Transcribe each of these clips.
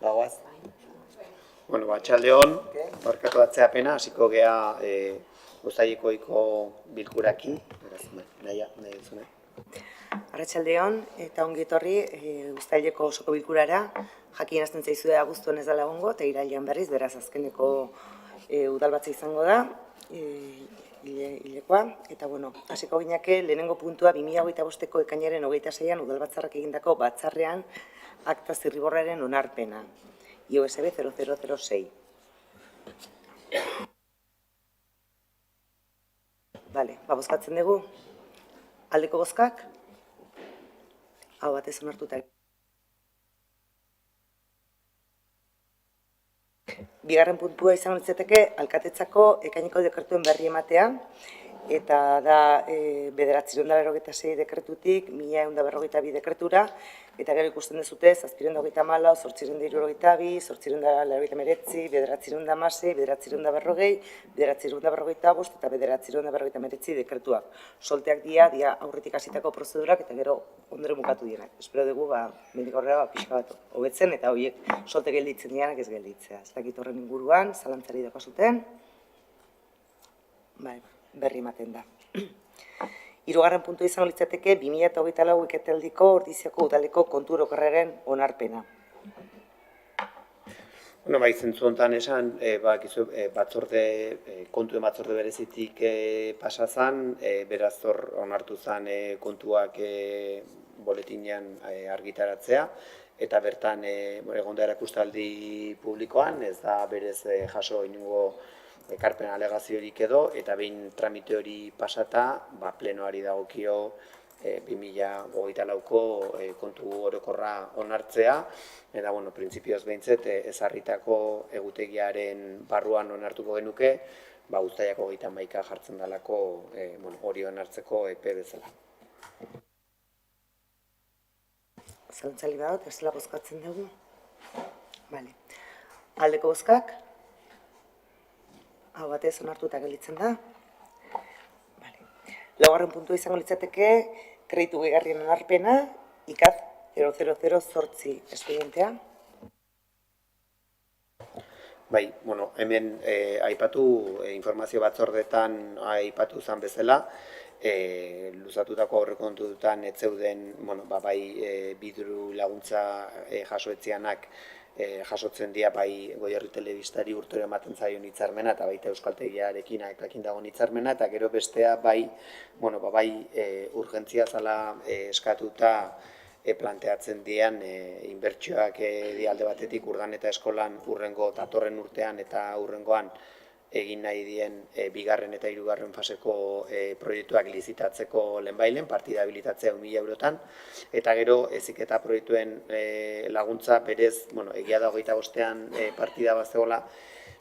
Bagoaz. Bueno, atxaldeon, barkatu atzeapena, hasiko gea uztailekoiko bilkuraki. Nahi zune. Arratsaldeon eta ongi etorri uztaileko osoko bilkurara. Jakin hasten zaizu da abuztuan ez dela egongo eta irailean berriz, beraz azkeneko udalbatza izango da. Hilekoa, eta bueno, hasiko gineke lehenengo puntua 2025ko ekainaren 26an udalbatzarrak egindako batzarrean akta zirriborraren onarpena. IOSB 0006. Bale, bozkatzen dugu. Aldeko bozkak? Hau batez onartuta. Bigarren puntua izango litzateke alkatetzako ekaineko dekretuen berri ematea, eta da 996 dekretutik 1142 dekretura, eta gero ikusten dezute 724, 872, 889, 916, 916, 940, 945 eta 949 dekretuak. Solteak dia aurretik hasitako prozedurak eta gero ondero bukatu dienak. Espero dugu, mendik aurrera pixka bat hobetzen eta horiek solte gelditzen dianak ez gelditzea. Ez dakit horren inguruan, zalantzari daukazuten. Berri ematen da. Hirugarren puntu izango litzateke 2024 ekitaldirako Ordiziako udaleko kontu orokorraren onarpena. Bueno, zentzu honetan esan, kontuen batzorde berezitik pasazan, beraz hor onartu zen kontuak boletinean argitaratzea, eta bertan egon da erakustaldi publikoan, ez da berez jaso inungo ekarpen alegaziorik edo, eta behin tramite hori pasata, plenoari dagokio 2024ko kontu orokorra onartzea, eta, printzipioz behintzet, ezarritako egutegiaren barruan onartuko genuke, uztaileko 31 jartzen dalako hori onartzeko epe bezala. Zalantzali badut, ez dela bozkatzen dugu. Aldeko bozkak? Hau batez onartuta gelditzen da. Laugarren puntua izango litzateke kreditu gehigarrien onarpena, ICAZ 0008 espedientea. Hemen aipatu informazio batzordetan aipatu zen bezala, luzatutako aurrekontuetan ez zeuden bidiru laguntza jasoetzianak jasotzen dira Goierri Telebistari urtero ematen zaion hitzarmena eta baita Euskaltegiarekin dagoen hitzarmena, eta gero bestea urgentzia zala eskatuta planteatzen dian inbertsioak alde batetik Urdaneta eskolan datorren urtean eta hurrengoan egin nahi dien bigarren eta hirugarren faseko proiektuak lizitatzeko lehenbailen, partida habilitatzea 1.000 eurotan, eta gero heziketa proiektuen laguntza berez, egia da 25ean partida bazegola,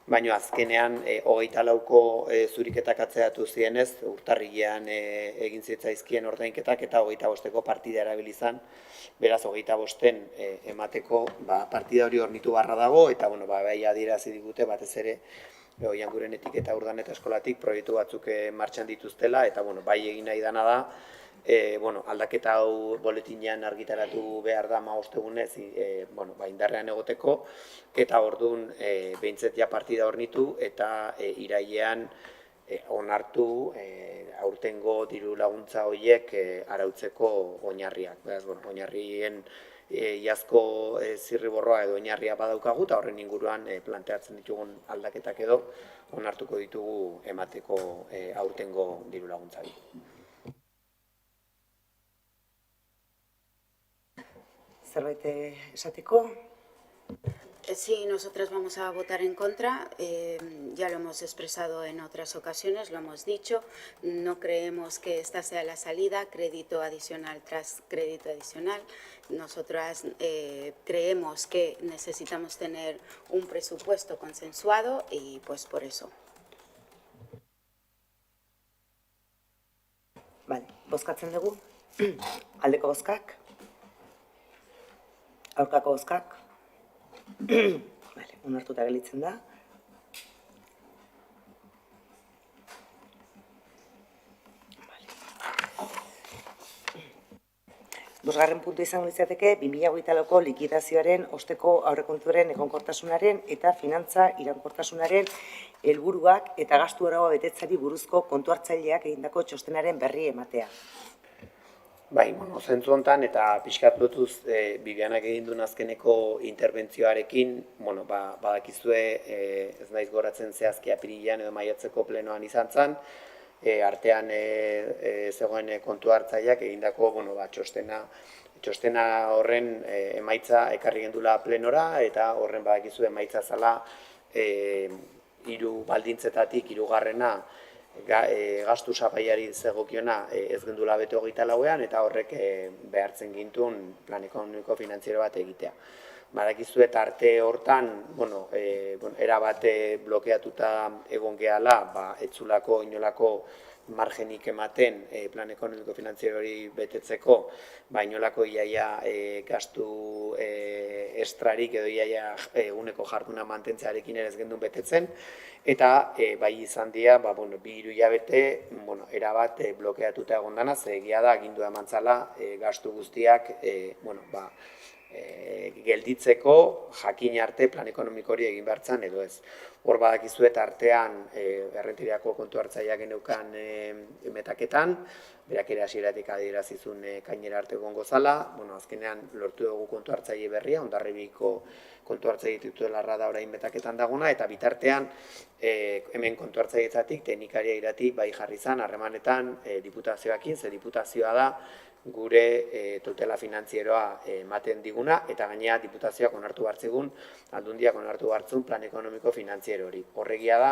baina azkenean 24ko zuriketak atzeatu zienez, urtarrilean egin zitzaizkien ordainketak eta 25eko partida erabilizan, beraz 25en emateko partida hori hornitu barra dago, eta adierazi digute batez ere Oiangurenetik eta Urdaneta eskolatik proiektu batzuk martxan dituztela, eta bai egin nahi dana da, aldaketa hau boletinean argitaratu behar da 15 egunez indarrean egoteko, eta orduan behintzet partida hornitu eta irailean onartu aurtengo diru laguntza horiek arautzeko oinarriak. Oinarrien iazko zirriborroa edo oinarria badaukagu, eta horren inguruan planteatzen ditugun aldaketak edo onartuko ditugu emateko aurtengo diru laguntzari. Zerbait esateko? Sí, nosotras vamos a votar en contra, ya lo hemos expresado en otras ocasiones, lo hemos dicho, no creemos que esta sea la salida, crédito adicional tras crédito adicional. Nosotras creemos que necesitamos tener un presupuesto consensuado y pues por eso. Bozkatzen dugu. Aldeko bozkak? Aurkako bozkak? Onartuta gelditzen da. Bosgarren puntu izango litzateke 2024ko likidazioaren osteko aurrekontuaren egonkortasunaren eta finantza iraunkortasunaren helburuak eta gastu araua betetzeari buruzko kontu hartzaileak egindako txostenaren berri ematea. Bai, zentzu honetan eta pixkat lotuz Bibianak egin duen azkeneko interbentzioarekin, badakizue ez naiz goratzen zehazki apirilean edo maiatzeko plenoan izan zen, artean zegoen kontu hartzaileak egindako txostena horren emaitza ekarri gendula plenora eta horren badakizue emaitza zala hiru baldintzetatik hirugarrena gastu sapaiari zegokiona ez gendula bete 24ean eta horrek behartzen gintuen plan ekonomiko finantziero bat egitea. Badakizue eta arte hortan, erabat blokeatuta egon gehala, etzulako inolako margenik ematen plan ekonomiko finantziero hori betetzeko, inolako iaia gastu estrarik edo iaia eguneko jarduna mantentzearekin ere ez gendun betetzen, eta bai izan dira, 2-3 hilabete erabat blokeatuta egon dana, ze egia da agindua eman zala gastu guztiak gelditzeko jakin arte plan ekonomiko hori egin behar zen edo ez. Hor badakizue eta artean errentiriako kontu hartzaileak geneukan metaketan, berak ere hasieratik adierazizun kainera arte egongo zala, azkenean lortu dugu kontu hartzaile berria, Hondarribiko kontu hartzaile titularra da orain metaketan dagona, eta bitartean hemen kontu hartzaileetatik teknikaria iratik bai jarri zen harremanetan diputazioakin, ze diputazioa da gure tutela finantzieroa ematen diguna, eta gainera diputazioak onartu hartzegun, aldundiak onartu hartzun plan ekonomiko finantziero hori. Horregia da,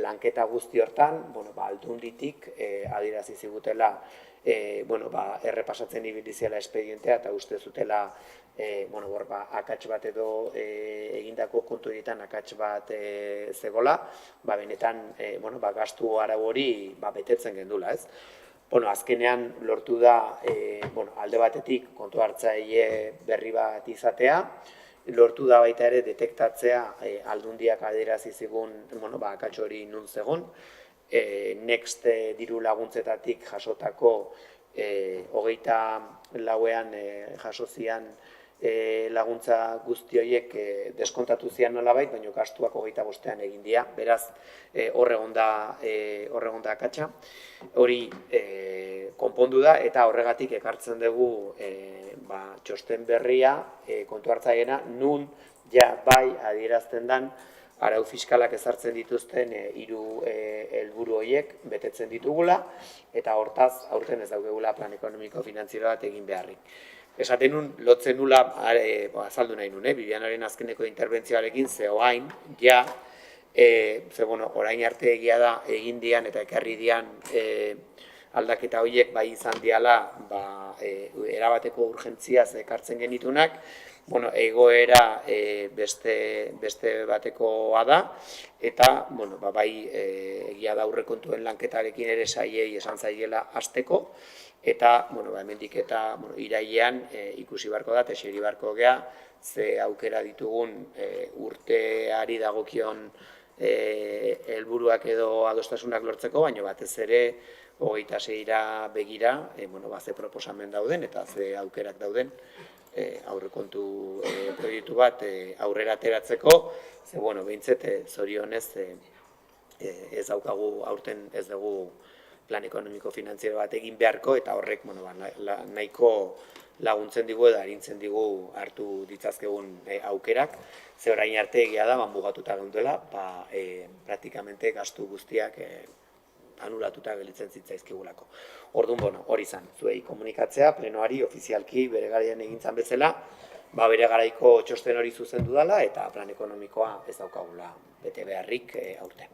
lanketa guzti hortan, aldunditik adierazi zigutela, errepasatzen ibiliziela espedientea, eta uste zutela, akats bat edo egindako kontu horietan akats bat zegola, benetan, gastu arau hori betetzen gendula, ez? Azkenean lortu da alde batetik kontu hartzaile berri bat izatea, lortu da baita ere detektatzea aldundiak adierazi zigun akats hori nun zegon, Next diru laguntzetatik jasotako 24ean jaso zian laguntza guzti horiek deskontatu zian nolabait, baina gastuak 25ean egin dira, beraz hor egon da akatsa. Hori konpondu da eta horregatik ekartzen dugu txosten berria kontu hartzaileena, nun bai adierazten den arau fiskalak ezartzen dituzten 3 helburu horiek betetzen ditugula, eta hortaz aurten ez daukegula plan ekonomiko finantziero bat egin beharrik. Esaten nun, lotzen nula, azaldu nahi nun, Bibianaren azkeneko interbentzioarekin, ze oain, orain arte egia da egin dian eta ekarri dian aldaketa horiek bai izan diala erabateko urgentziaz ekartzen genitunak, egoera beste batekoa da, eta bai egia da aurrekontuen lanketarekin ere saiei esan zaiela hasteko, eta hemendik eta irailean ikusi beharko da, eseri beharko gea, ze aukera ditugun urteari dagokion helburuak edo adostasunak lortzeko, baina batez ere 26ra begira ze proposamen dauden eta ze aukerak dauden aurrekontu proiektu bat aurrera ateratzeko, ze behintzat zorionez ez daukagu aurten ez dugu plan ekonomiko finantziero bat egin beharko, eta horrek nahiko laguntzen digu edo arintzen digu hartu ditzazkegun aukerak, ze orain arte egia da mugatuta geundela, praktikamente gastu guztiak anulatuta gelitzen zitzaizkigulako. Orduan, hori izan, zuei komunikatzea, plenoari ofizialki bere garaian egintzan bezala, bere garaiko txosten hori zuzendu dela eta plan ekonomikoa ez daukagula bete beharrik aurten.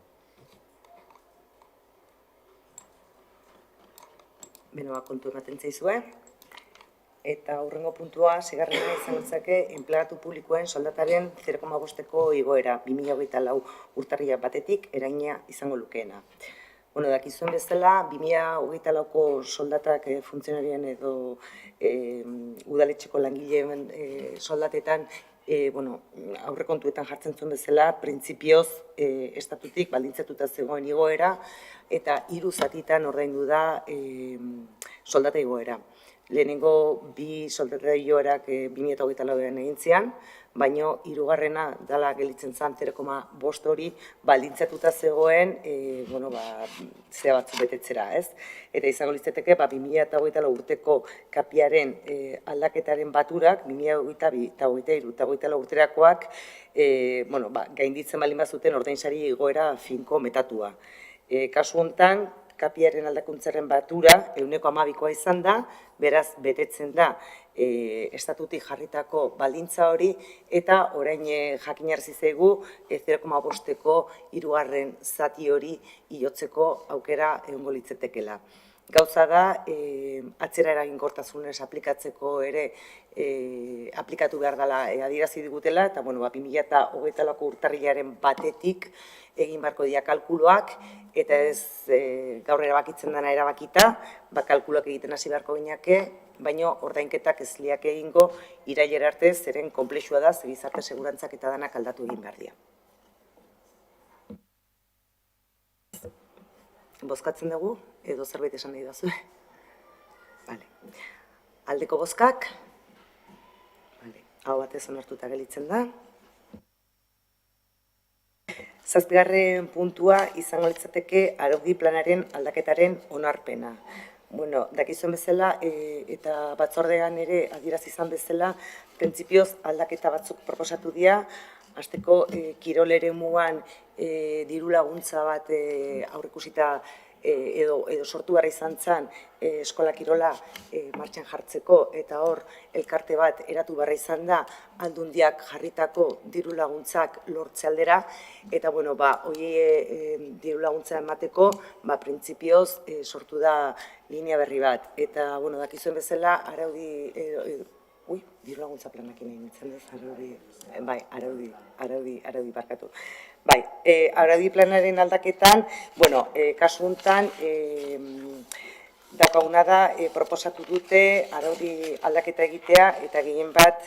Beno, kontu ematen zaizue. Eta hurrengo puntua, zigarrena izan litzake enplegatu publikoen soldataren 0,5ko igoera 2024 urtarrilak batetik eraina izango lukeena. Dakizuen bezala, 2024ko soldatak funtzionarien edo udaletxeko langileen soldatetan aurrekontuetan jartzen zuen bezala, printzipioz estatutik baldintzatuta zegoen igoera, eta 3 zatitan ordaindu da soldata igoera. Lehenengo 2 soldata igoerak 2024an egin zian, baina 3. dala gelditzen zen 0,5 hori baldintzatuta zegoen zea batzu betetzera, ez? Eta izango litzateke 2024 urteko kapiaren aldaketaren baturak 2022 eta 2024 urterakoak gainditzen baldin bazuten ordainsari igoera finko metatua. Kasu honetan, kapiaren aldakuntzaren batura 12% izan da, beraz betetzen da estatutik jarritako baldintza hori, eta orain jakinarazi zaigu 0,5ko 3. zati hori igotzeko aukera egongo litzatekeela. Gauza da, atzera eraginkortasunez aplikatzeko ere aplikatu behar dela adierazi digutela, eta 2024ko urtarrilaren batetik egin beharko dira kalkuloak, eta ez gaur erabakitzen dena erabakita, kalkuloak egiten hasi beharko gineke, baina ordainketak ez liak egingo irailera arte, zeren konplexua da, gizarte segurantzak eta danak aldatu egin behar dira. Bozkatzen dugu, edo zerbait esan nahi dazu. Aldeko bozkak, hau batez onartuta gelditzen da. 7. puntua izango litzateke araudi planaren aldaketaren onarpena. Dakizuen bezala, eta batzordean ere adierazi izan bezala, printzipioz aldaketa batzuk proposatu dira, hasteko kirol eremuan diru laguntza bat aurreikusita edo sortu behar izan zen eskola kirola martxan jartzeko, eta hor elkarte bat eratu behar izan da Aldundiak jarritako diru laguntzak lortze aldera, eta hori diru laguntza emateko printzipioz sortu da linea berri bat. Eta dakizuen bezala araudi diru laguntza planakin egin nintzen duz, araudi barkatu. Araudi planaren aldaketan, kasu honetan, daukaguna da, proposatu dute araudi aldaketa egitea, eta gehien bat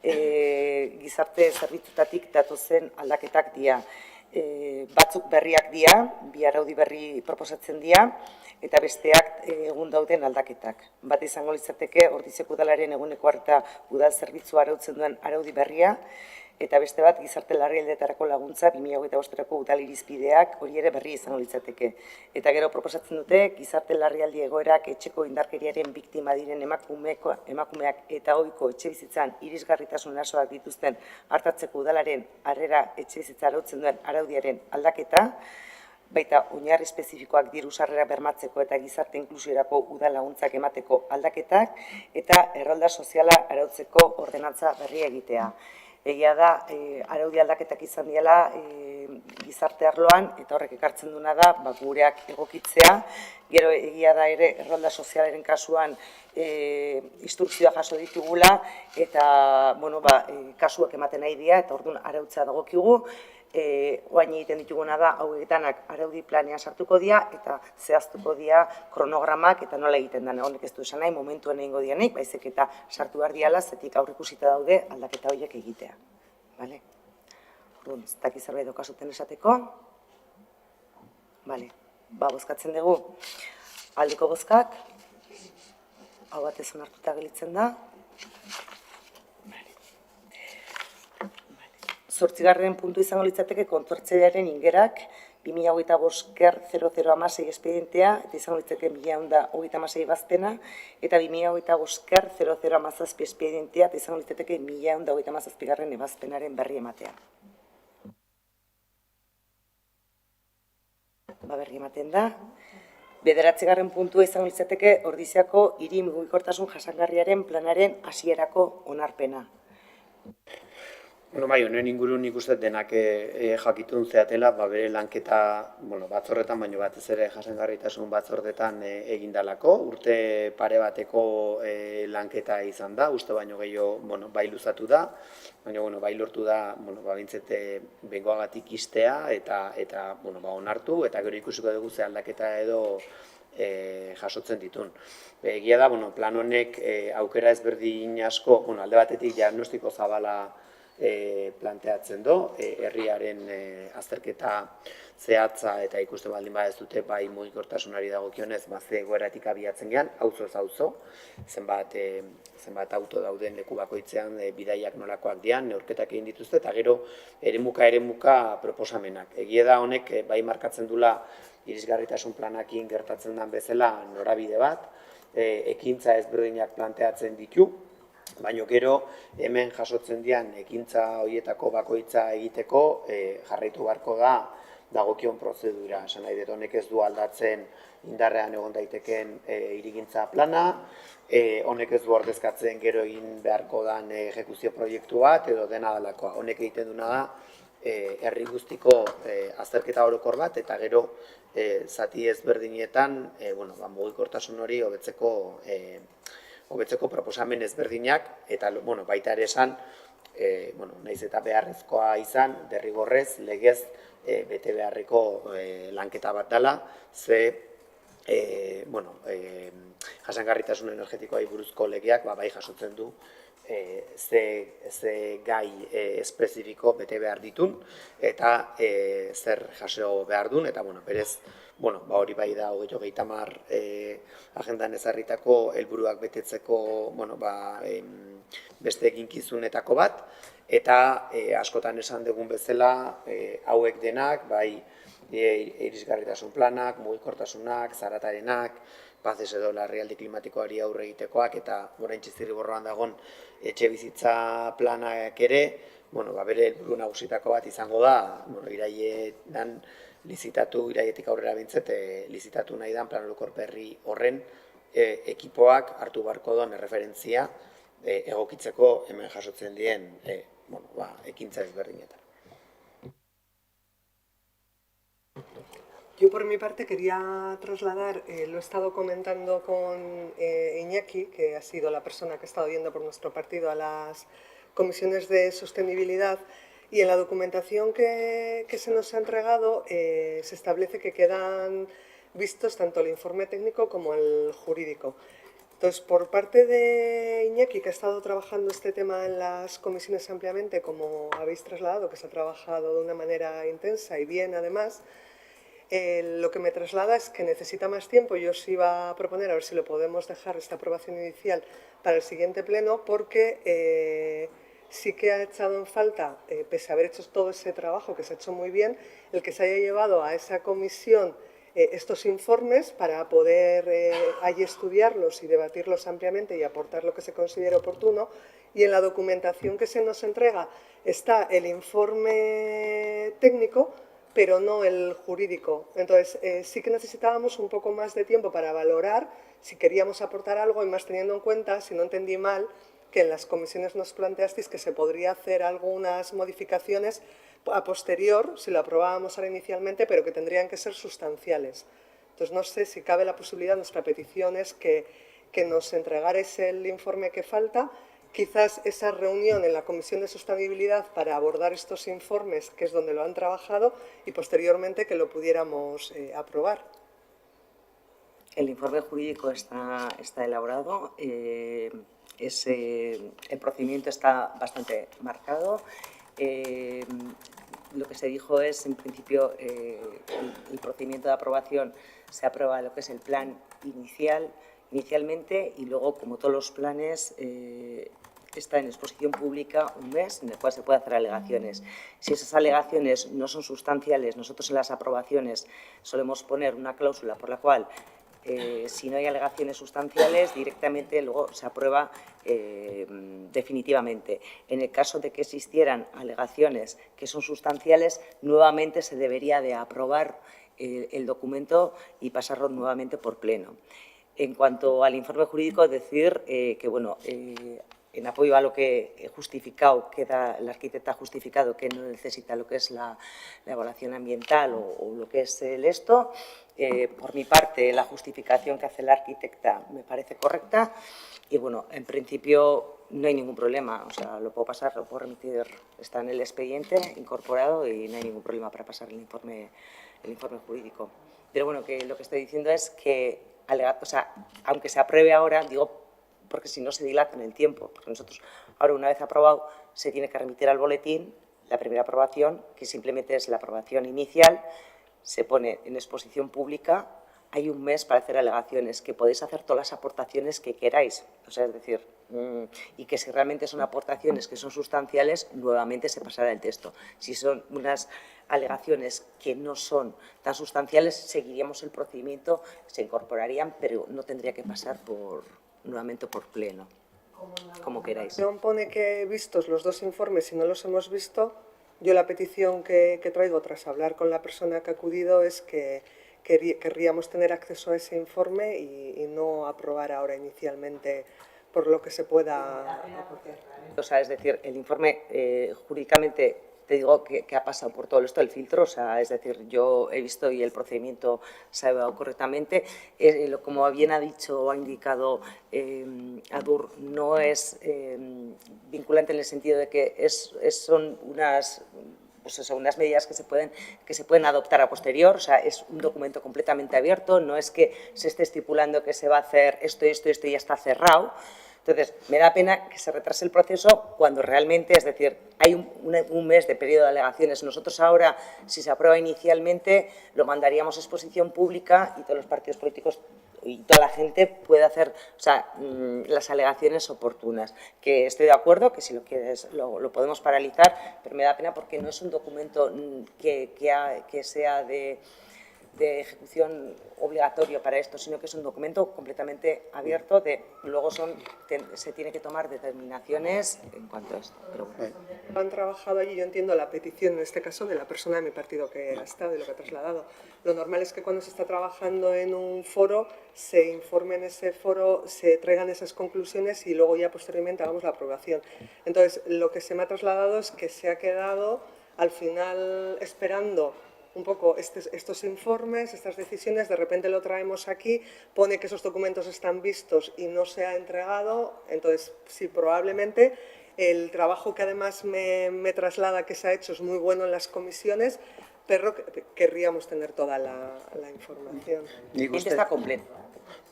gizarte zerbitzutatik datozen aldaketak dira. Batzuk berriak dira, 2 araudi berri proposatzen dira, eta besteak egun dauden aldaketak. Bat izango litzateke Ordizeko udalaren eguneko harta udal zerbitzua arautzen duen araudi berria, eta beste bat gizarte larrialdeetarako laguntza 2025ko udal irizpideak, hori ere berri izango litzateke. Eta gero proposatzen dute gizarte larrialdi egoerak etxeko indarkeriaren biktima diren emakumeak eta ohiko etxebizitzan irisgarritasun arazoak dituzten hartatzeko udalaren harrera etxebizitza arautzen duen araudiaren aldaketa, baita oinarri espezifikoak diru sarrera bermatzeko eta gizarte inklusiorako udal laguntzak emateko aldaketak, eta errolda soziala arautzeko ordenantza berria egitea. Egia da, araudi aldaketak izan diela gizarte arloan, eta horrek ekartzen duna da, gureak egokitzea. Gero egia da ere, errolda sozialaren kasuan instrukzioa jaso ditugula, eta kasuak ematen nahi dira, eta orduan arautza dagokigu. Oain egiten dituguna da, hauetanak araudi planean sartuko dira, eta zehaztuko dira kronogramak, eta nola egiten den, honek ez du esan nahi, momentuen egingo dianik, baizik eta sartu behar diala, zetik aurreikusita daude aldaketa horiek egitea. Orduan, ez dakiz zerbait daukazuten esateko. Bozkatzen dugu aldeko bozkak, hau batez onartuta gelditzen da. 8. puntu izango litzateke kontortzailearen ingerak 2025/0016 espedientea, eta izango litzateke 1136 ebazpena, eta 2025/0017 espedientea, eta izango litzateke 1137 ebazpenaren berri ematea. Berri ematen da. 9. puntua izango litzateke Ordiziako hiri mugikortasun jasangarriaren planaren hasierako onarpena. Honen ingurun nik uste denak jakitun zeatela, bere lanketa batzorretan, baino batez ere jasangarritasun batzordetan egindalako, urte pare bateko lanketa izan da, uste baino gehiago bai luzatu da, baina bai lortu da bintzete bengoagatik istea eta onartu, eta gero ikusiko dugu ze aldaketa edo jasotzen ditun. Egia da, plan honek aukera ezberdin asko, alde batetik diagnostiko zabala planteatzen du, herriaren azterketa zehatza eta ikusten baldin badez dute bai mugikortasunari dagokionez, ze egoeratik abiatzen gean, auzoz auzo, zenbat auto dauden leku bakoitzean bidaiak nolakoak dian, neurketak egin dituzte, eta gero eremuka proposamenak. Egia da honek bai markatzen dula irisgarritasun planakin gertatzen den bezala norabide bat, ekintza ezberdinak planteatzen ditu, baina gero hemen jasotzen dian ekintza horietako bakoitza egiteko jarraitu beharko da dagokion prozedura. Esan nahi dut honek ez du aldatzen indarrean egon daiteken hirigintza plana, honek ez du ordezkatzen gero egin beharko den ejekuzio proiektu bat edo dena delakoa. Honek egiten duna da herri guztiko azterketa orokor bat eta gero zati ezberdinetan mugikortasun hori hobetzeko proposamen ezberdinak, eta baita ere esan, nahiz eta beharrezkoa izan, derrigorrez, legez, bete beharreko lanketa bat dela, jasangarritasun energetikoari buruzko legeak bai jasotzen du ze gai espezifiko bete behar ditun eta zer jaso behar duen, eta berez hori bai da 2030 agendan ezarritako helburuak betetzeko beste eginkizunetako bat, eta askotan esan dugun bezala hauek denak, bai irisgarritasun planak, mugikortasunak, zaratarenak, pazes edo larrialdi klimatikoari aurre egitekoak, eta oraintxe zirriborroan dagon etxe bizitza planak ere, bere helburu nagusitako bat izango da, irailetan irailetik aurrera bintzet, lizitatu nahi dan plan orokor berri horren ekipoak hartu beharko duen erreferentzia egokitzeko hemen jasotzen dien ekintza ezberdinetan. Yo por mi parte quería trasladar, lo he estado comentando con Iñaki, que ha sido la persona que ha estado yendo por nuestro partido a las comisiones de sostenibilidad, y en la documentación que se nos ha entregado se establece que quedan vistos tanto el informe técnico como el jurídico. Entonces, por parte de Iñaki, que ha estado trabajando este tema en las comisiones ampliamente, como habéis trasladado, que se ha trabajado de una manera intensa y bien además, lo que me traslada es que necesita más tiempo. Yo os iba a proponer a ver si lo podemos dejar esta aprobación inicial para el siguiente pleno, porque sí que ha echado en falta, pese a haber hecho todo ese trabajo que se ha hecho muy bien, el que se haya llevado a esa comisión estos informes para poder allí estudiarlos y debatirlos ampliamente y aportar lo que se considere oportuno. Y en la documentación que se nos entrega está el informe técnico, pero no el jurídico. Entonces, sí que necesitábamos un poco más de tiempo para valorar si queríamos aportar algo, y más teniendo en cuenta, si no entendí mal, que en las comisiones nos planteasteis que se podría hacer algunas modificaciones a posterior, si lo aprobábamos ahora inicialmente, pero que tendrían que ser sustanciales. Entonces, no sé si cabe la posibilidad, nuestra petición es que nos entregarais el informe que falta, quizás esa reunión en la Comisión de Sostenibilidad para abordar estos informes, que es donde lo han trabajado, y posteriormente que lo pudiéramos aprobar. El informe jurídico está elaborado, el procedimiento está bastante marcado. Lo que se dijo es, en principio, el procedimiento de aprobación se aprueba lo que es el plan inicialmente, y luego, como todos los planes, está en exposición pública un mes en el cual se puede hacer alegaciones. Si esas alegaciones no son sustanciales, nosotros en las aprobaciones solemos poner una cláusula por la cual si no hay alegaciones sustanciales, directamente luego se aprueba definitivamente. En el caso de que existieran alegaciones que son sustanciales, nuevamente se debería de aprobar el documento y pasarlo nuevamente por pleno. En cuanto al informe jurídico, decir que, bueno, en apoyo a lo que he justificado, la arquitecta ha justificado que no necesita lo que es la evaluación ambiental o lo que es el esto. Por mi parte, la justificación que hace la arquitecta me parece correcta y, bueno, en principio no hay ningún problema. O sea, lo puedo pasar, lo puedo remitir, está en el expediente incorporado y no hay ningún problema para pasar el informe jurídico. Pero, bueno, que lo que estoy diciendo es que, o sea, aunque se apruebe ahora, digo, porque si no se dilata en el tiempo. Porque nosotros, ahora una vez aprobado, se tiene que remitir al boletín la primera aprobación, que simplemente es la aprobación inicial, se pone en exposición pública, hay un mes para hacer alegaciones, que podéis hacer todas las aportaciones que queráis, o sea, es decir, y que si realmente son aportaciones que son sustanciales, nuevamente se pasará el texto. Si son unas alegaciones que no son tan sustanciales, seguiríamos el procedimiento, se incorporarían, pero no tendría que pasar nuevamente por pleno, como queráis. No pone que vistos los dos informes, si no los hemos visto, yo la petición que traigo tras hablar con la persona que ha acudido es que querríamos tener acceso a ese informe y no aprobar ahora inicialmente por lo que se pueda aportar. O sea, es decir, el informe jurídicamente, te digo que ha pasado por todo esto, el filtro, o sea, es decir, yo he visto y el procedimiento se ha llevado correctamente. Como bien ha dicho o ha indicado Adur, no es vinculante en el sentido de que son unas medidas que se pueden adoptar a posterior, o sea, es un documento completamente abierto, no es que se esté estipulando que se va a hacer esto y ya está cerrado. Entonces, me da pena que se retrase el proceso cuando realmente, es decir, hay un mes de periodo de alegaciones. Nosotros ahora, si se aprueba inicialmente, lo mandaríamos a exposición pública y todos los partidos políticos y toda la gente puede hacer, o sea, las alegaciones oportunas. Que estoy de acuerdo, que si lo quieres lo podemos paralizar, pero me da pena porque no es un documento que sea de ejecución obligatorio para esto, sino que es un documento completamente abierto, luego se tiene que tomar determinaciones en cuanto a esto. Pero bueno. Han trabajado allí, yo entiendo la petición en este caso de la persona de mi partido que ha estado y lo que ha trasladado. Lo normal es que cuando se está trabajando en un foro, se informe en ese foro, se traigan esas conclusiones y luego ya posteriormente hagamos la aprobación. Entonces, lo que se me ha trasladado es que se ha quedado al final esperando un poco estos informes, estas decisiones, de repente lo traemos aquí, pone que esos documentos están vistos y no se ha entregado, entonces sí, probablemente el trabajo que además me traslada que se ha hecho es muy bueno en las comisiones, pero querríamos tener toda la información. Está completo.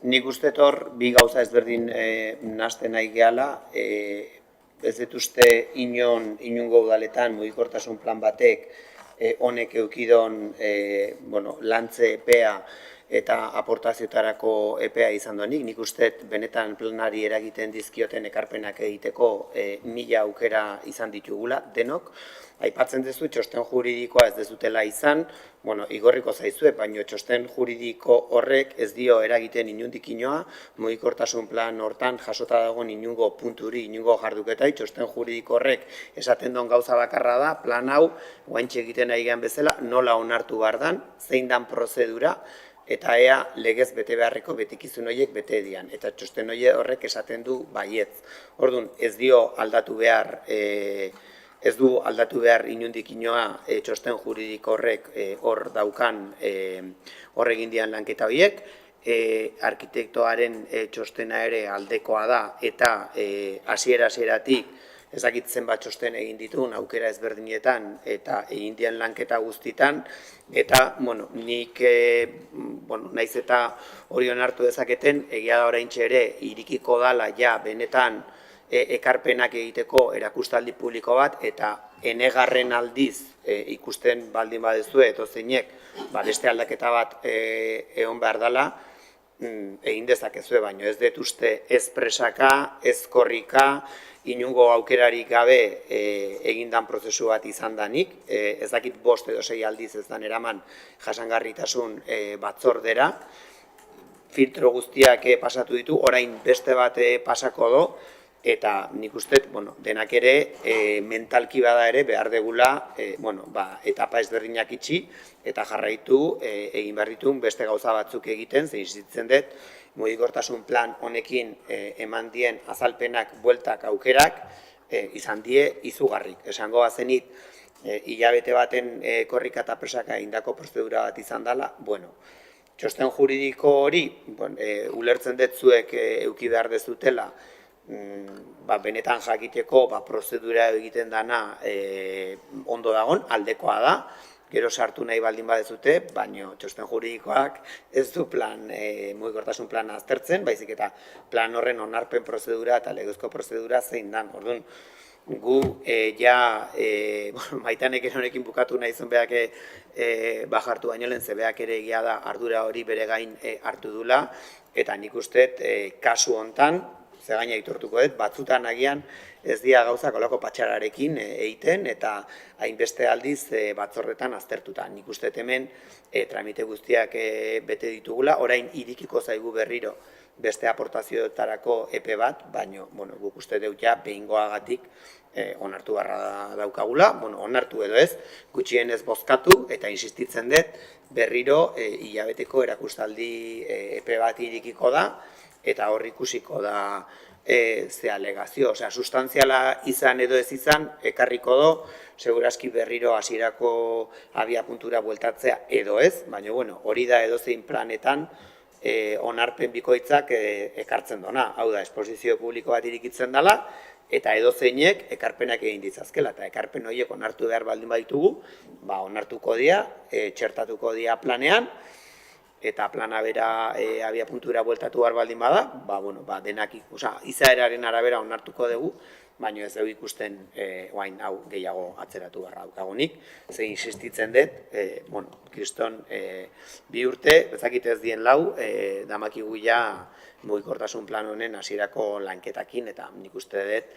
Nik uste hor, bi gauza ezberdin nahasten nahi gehala, ez dut uste inongo udaletan mugikortasun plan batek honek eukidon lantze epea eta aportazioetarako epea izan duenik. Nik uste benetan planari eragiten dizkioten ekarpenak egiteko 1000 aukera izan ditugula, denok. Aipatzen duzu, txosten juridikoa ez dezutela izan, igorriko zaizue, baina txosten juridiko horrek ez dio eragiten inundik inoa, mugikortasun plan hortan jasota dagoen inungo punturi, inungo jarduketai, txosten juridiko horrek esaten duen gauza bakarra da, plan hau, guaintxe egiten ari gehan bezala, nola onartu behar dan, zein dan prozedura, eta ea legez bete beharreko betikizun horiek bete dian. Eta txosten horrek esaten du baietz. Orduan, ez du aldatu behar inundik inoa txosten juridiko horrek hor daukan hor egin dian lanketa horiek. Arkitektoaren txostena ere aldekoa da eta hasiera-hasieratik ezakitzen bat txosten egin ditun aukera ezberdinetan eta egin dian lanketa guztitan, eta nik naiz eta hori onartu dezaketen, egia da oraintxe ere irikiko dala ja benetan ekarpenak egiteko erakustaldi publiko bat, eta enegarren aldiz ikusten baldin badezue, eto zeinek beste aldaketa bat egon behar dela, egin dezakezue, baino ez dut uste ez presaka, ez korrika, inungo aukerarik gabe egindan prozesu bat izan danik, ez dakit 5 edo 6 aldiz ez dan eraman jasangarritasun batzordera, filtro guztiak pasatu ditu, orain beste bat pasako do, eta nik uste, denak ere mentalki bada ere behar degula etapa ezberdinak itxi eta jarraitu egin behar ditun beste gauza batzuk egiten, zein zitzen dut, mugikortasun plan honekin eman dien azalpenak, bueltak, aukerak, izan die izugarrik. Esango bazenit, hilabete baten korrika eta presaka egindako prozedura bat izan dela, txosten juridiko hori, ulertzen dut zuek euki behar dezutela, benetan jakiteko prozedura egiten dana ondo dagon, aldekoa da, gero sartu nahi baldin badezute, baino txosten juridikoak ez du mugikortasun plana aztertzen, baizik eta plan horren onarpen prozedura eta legezko prozedura zein dan. Orduan, gu Maitanek honekin bukatu nahi zuen beak bajartu baino lehen, zebeak ere egia da ardura hori bere gain hartu dula, eta nik uste kasu hontan, ze gaina aitortuko dut, batzutan agian ez dira gauzak olako patxararekin egiten eta hainbeste aldiz batzorretan aztertuta. Nik uste hemen tramite guztiak bete ditugula, orain irikiko zaigu berriro beste aportazioetarako epe bat, baina guk uste dut ja behingoagatik onartu barra daukagula, onartu edo ez, gutxienez bozkatu eta insistitzen dut berriro hilabeteko erakustaldi epe bat irikiko da, eta hor ikusiko da ze alegazio, osea, sustantziala izan edo ez izan, ekarriko do, segurazki berriro hasierako abiapuntura bueltatzea edo ez, baina hori da edozein planetan onarpen bikoitzak ekartzen dona, hau da, esposizio publiko bat irikitzen dela, eta edozeinek ekarpenak egin ditzazkela, eta ekarpen horiek onartu behar baldin baditugu, onartuko dira, txertatuko dira planean, eta plana bera abiapuntura bueltatu behar baldin bada, denak izaeraren arabera onartuko dugu, baina ez dugu ikusten oain hau gehiago atzeratu beharra daukagunik. Ze insistitzen dut, kriston 2 urte, bezakit ez dien lau, damakigu ja mugikortasun plan honen hasierako lanketakin, eta nik uste dut,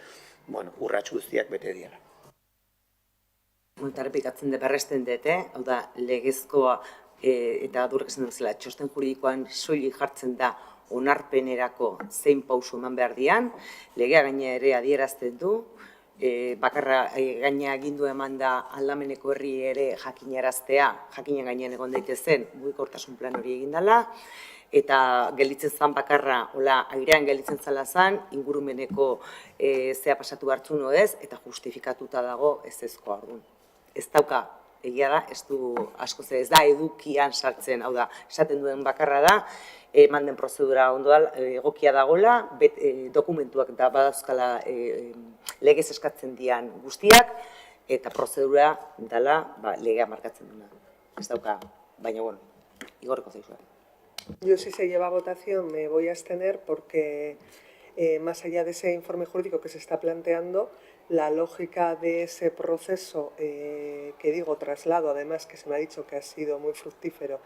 urrats guztiak bete diela. Errepikatzen dut, berresten dut, hau da, legezkoa eta durek esan duzela, txosten juridikoan soilik jartzen da onarpenerako zein pausu eman behar dian, legea gaina ere adierazten du, bakarra gaina agindu eman da aldameneko herri ere jakinaraztea, jakinen gainean egon daitezen mugikortasun plan hori egin dela, eta gelditzen zan bakarra, airean gelditzen zala zan, ingurumeneko zea pasatu hartzun ez, eta justifikatuta dago ez ezkoa orduan. Ez dauka, egia da, ez du asko ez da edukian sartzen, hau da, esaten duen bakarra da, eman den prozedura ondoa egokia dagoela, dokumentuak da badauzkala legez eskatzen dian guztiak, eta prozedura dela legea markatzen duna. Ez dauka, baina, igorreko zaizua. Yo, si se lleva a votación, me voy a abstener porque, más allá de ese informe jurídico que se está planteando, la lógica de ese proceso, que digo, traslado, además que se me ha dicho que ha sido muy fructífero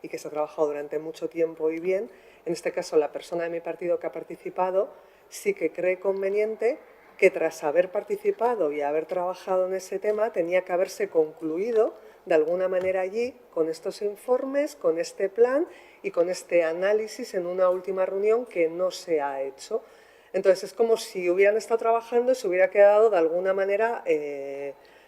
y que se ha trabajado durante mucho tiempo y bien, en este caso la persona de mi partido que ha participado sí que cree conveniente que tras haber participado y haber trabajado en ese tema tenía que haberse concluido de alguna manera allí con estos informes, con este plan y con este análisis en una última reunión que no se ha hecho. Entonces es como si hubieran estado trabajando y se hubiera quedado de alguna manera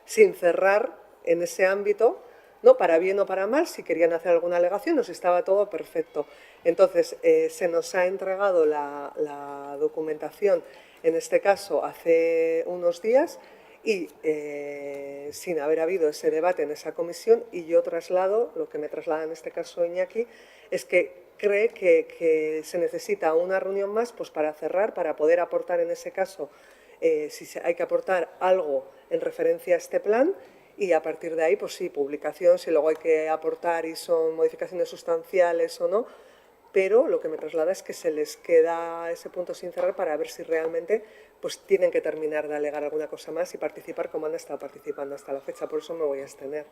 sin cerrar en ese ámbito, ¿no? Para bien o para mal, si querían hacer alguna alegación, nos estaba todo perfecto. Entonces se nos ha entregado la documentación, en este caso hace unos días, y sin haber habido ese debate en esa comisión, y yo traslado, lo que me traslada en este caso Iñaki, es que cree que se necesita una reunión más pues para cerrar, para poder aportar en ese caso, si hay que aportar algo en referencia a este plan, y a partir de ahí, pues sí, publicación, si luego hay que aportar y son modificaciones sustanciales o no, pero lo que me traslada es que se les queda ese punto sin cerrar para ver si realmente pues tienen que terminar de alegar alguna cosa más y participar como han estado participando hasta la fecha. Por eso me voy a abstener,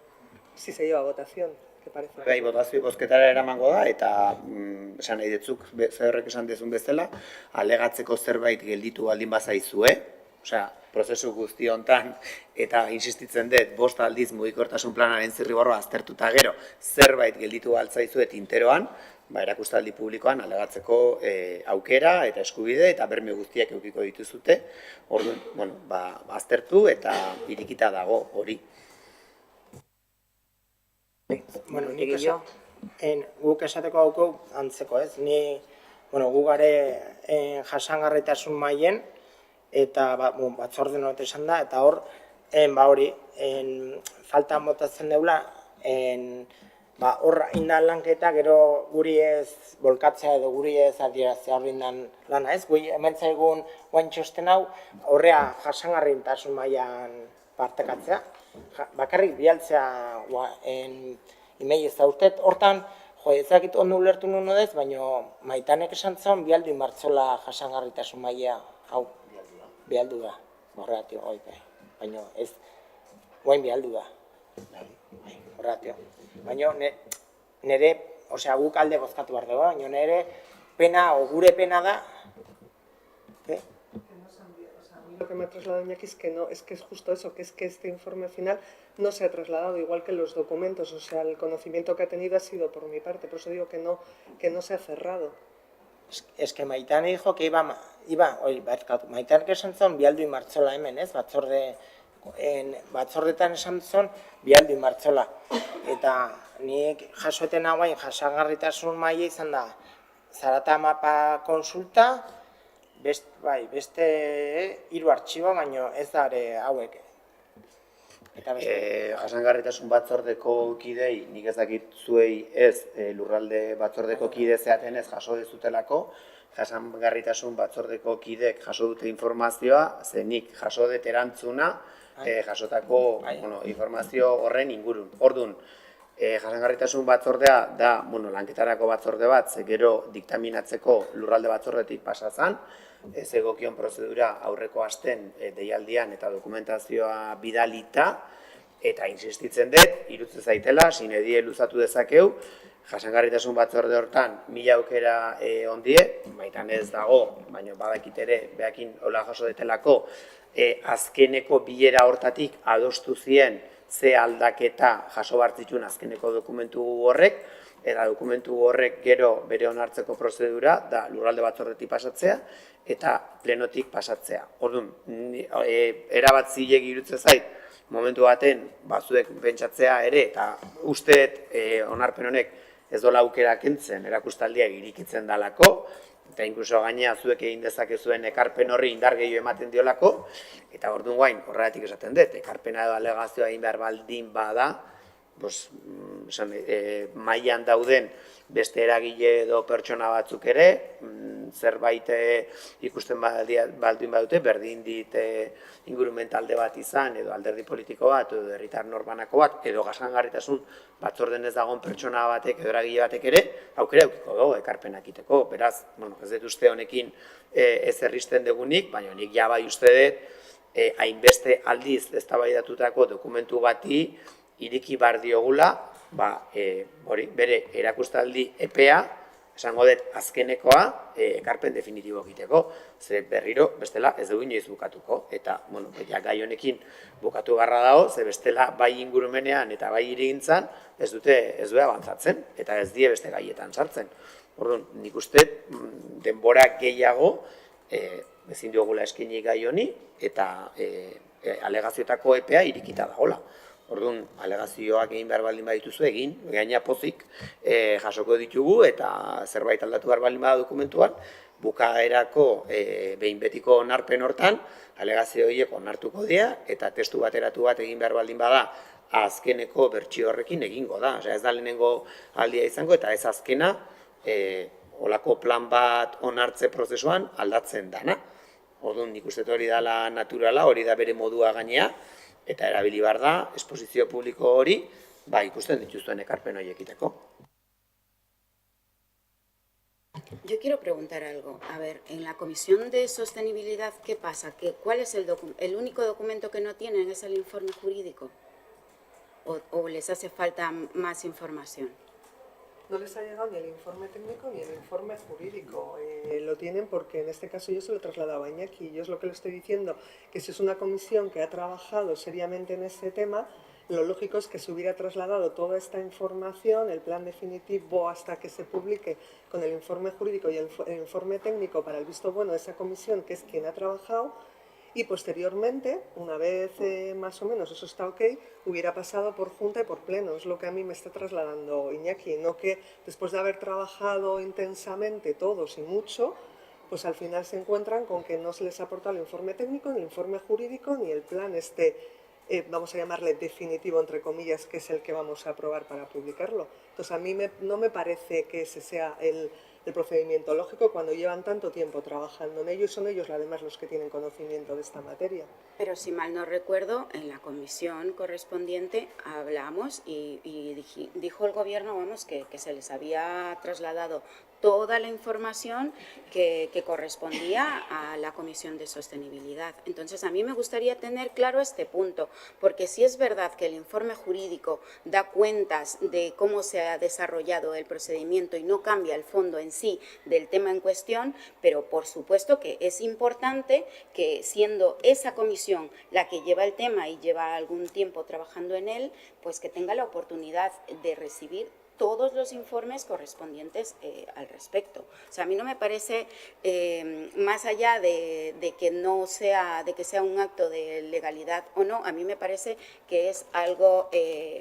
si se lleva a votación, ¿qué parece? Bai, botazio bozketara eramango da, eta esan nahi detzuk, zerrek esan dezun bezala, alegatzeko zerbait gelditu baldin bazaizue, osea, prozesu guzti hontan, eta insistitzen dut, 5 aldiz mugikortasun planaren zirriborroa aztertuta gero, zerbait gelditu baltzaizuet interoan, erakustaldi publikoan alegatzeko aukera eta eskubide eta berme guztiak edukiko dituzute, orduan, aztertu eta irikita dago hori. Bueno, guk esateko hauko antzeko ez, gu gare jasangarritasun mailen, eta batzorde note esan da, eta hor, hori, faltan botatzen deula, hor indan lanketa, gero guri ez bolkatzea edo guri ez adieraztea hor indan lana ez, gui hemen zaigun guain txosten hau, horrea jasangarritasun mailan partekatzea, bakarrik bialtzea imei ez da urtet, hortan, ezakit ondo ulertu nuen odez, baina Maitanek esan zuen bialdu inbartzola jasangarritasun maila, hau, bialdu da, horregatio, baina ez, guain bialdu da, horregatio. Baina nire, osea, guk alde bozkatu behar dugu, baina nire pena, o gure pena da, Lo que me ha trasladado Iñaki es que no, es que es justo eso, que es que este informe final no se ha trasladado, igual que los documentos, o sea, el conocimiento que ha tenido ha sido por mi parte, por eso digo que no se ha cerrado. Es que Maitane dijo que Maitanek esan zuen bialdu inmartzola hemen, ez? Batzordetan esan zuen bialdu inmartzola. Eta nik jasoeten hauain jasangarritasun maila izan da Zarata mapa konsulta, beste 3 artxibo, baino ez da hauek. Jasangarritasun batzordeko kidei, nik ez dakit zuei ez lurralde batzordeko kide zeaten ez jaso dezutelako, jasangarritasun batzordeko kidek jaso dute informazioa, ze nik jaso dut erantzuna, jasotako informazio horren ingurun. Orduan, jasangarritasun batzordea da lanketarako batzorde bat, ze gero diktaminatzeko lurralde batzordetik pasazan, ez egokion prozedura aurreko asten deialdian eta dokumentazioa bidalita, eta insistitzen dut, irutzen zaitela, sinedie luzatu dezakeu, jasangarritasun batzorde hortan 1000 aukera ondie, baitan ez dago, baina badakit ere, behakin hola jaso detelako, azkeneko bilera hortatik adostu zien ze aldaketa jaso bartzitun azkeneko dokumentu horrek, eta dokumentu horrek gero bere onartzeko prozedura da lurralde batzordetik pasatzea eta plenotik pasatzea. Orduan, erabat zilegi irutzen zait, momentu baten batzuek pentsatzea ere, eta usteet onarpen honek ez dola aukera kentzen erakustaldiak irikitzen dalako, eta inkluso gainea zuek egin dezakezuen ekarpen horri indar gehiago ematen diolako, eta orduan guain horregatik esaten dut, ekarpena edo alegazioa egin behar baldin bada, mailan dauden beste eragile edo pertsona batzuk ere, zerbait ikusten baldin badute, berdin dit ingurumen talde bat izan, edo alderdi politiko bat, edo herritar norbanako bat, edo jasangarritasun batzorden ez dagoen pertsona batek edo eragile batek ere, aukera eukiko dugu ekarpenak egiteko. Beraz, ez dut uste honekin ez erristen dugunik, baina nik ja bai uste dut hainbeste aldiz eztabaidatutako dokumentu bati iriki bar diogula, bere erakustaldi epea, esango dut azkenekoa, ekarpen definitibo egiteko, ze berriro bestela ez dugu inoiz bukatuko, eta gai honekin bukatu garra dago, ze bestela bai ingurumenean eta bai hirigintzan ez dute abantzatzen, eta ez die beste gaietan sartzen. Orduan, nik uste denbora gehiago ezin diogula eskaini gai honi, eta alegazioetako epea irikita dagoela. Orduan, alegazioak egin behar baldin badituzu egin, gaina pozik jasoko ditugu eta zerbait aldatu behar baldin bada dokumentuan, bukaerako behin betiko onarpen hortan, alegazio horiek onartuko dira, eta testu bateratu bat egin behar baldin bada azkeneko bertsio horrekin egingo da. Ez da lehenengo aldia izango, eta ez azkena olako plan bat onartze prozesuan aldatzen dana. Orduan, nik uste hori dela naturala, hori da bere modua gainea, eta erabili behar da, esposizio publiko hori, ikusten dituzuen ekarpen horiek egiteko. Yo quiero preguntar algo. A ver, en la Comisión de Sostenibilidad, ¿qué pasa? ¿Cuál es el único documento que no tienen es el informe jurídico? ¿O les hace falta más información? No les ha llegado ni el informe técnico ni el informe jurídico. Lo tienen porque en este caso yo se lo he trasladado a Iñaki. Yo es lo que le estoy diciendo, que si es una comisión que ha trabajado seriamente en ese tema, lo lógico es que se hubiera trasladado toda esta información, el plan definitivo hasta que se publique con el informe jurídico y el informe técnico para el visto bueno de esa comisión, que es quien ha trabajado, y posteriormente, una vez más o menos eso está ok, hubiera pasado por junta y por pleno. Es lo que a mí me está trasladando Iñaki, no que después de haber trabajado intensamente todos y mucho, pues al final se encuentran con que no se les ha aportado el informe técnico, ni el informe jurídico, ni el plan vamos a llamarle definitivo, entre comillas, que es el que vamos a aprobar para publicarlo. Entonces a mí no me parece que ese sea el procedimiento lógico cuando llevan tanto tiempo trabajando en ello y son ellos además los que tienen conocimiento de esta materia. Pero si mal no recuerdo, en la comisión correspondiente hablamos y dijo el Gobierno, vamos, que se les había trasladado toda la información que correspondía a la Comisión de Sostenibilidad. Entonces, a mí me gustaría tener claro este punto, porque sí es verdad que el informe jurídico da cuentas de cómo se ha desarrollado el procedimiento y no cambia el fondo en sí del tema en cuestión, pero por supuesto que es importante que, siendo esa comisión la que lleva el tema y lleva algún tiempo trabajando en él, pues que tenga la oportunidad de recibir todos los informes correspondientes al respecto. O sea, a mí no me parece, más allá de que no sea, de que sea un acto de legalidad o no, a mí me parece que es algo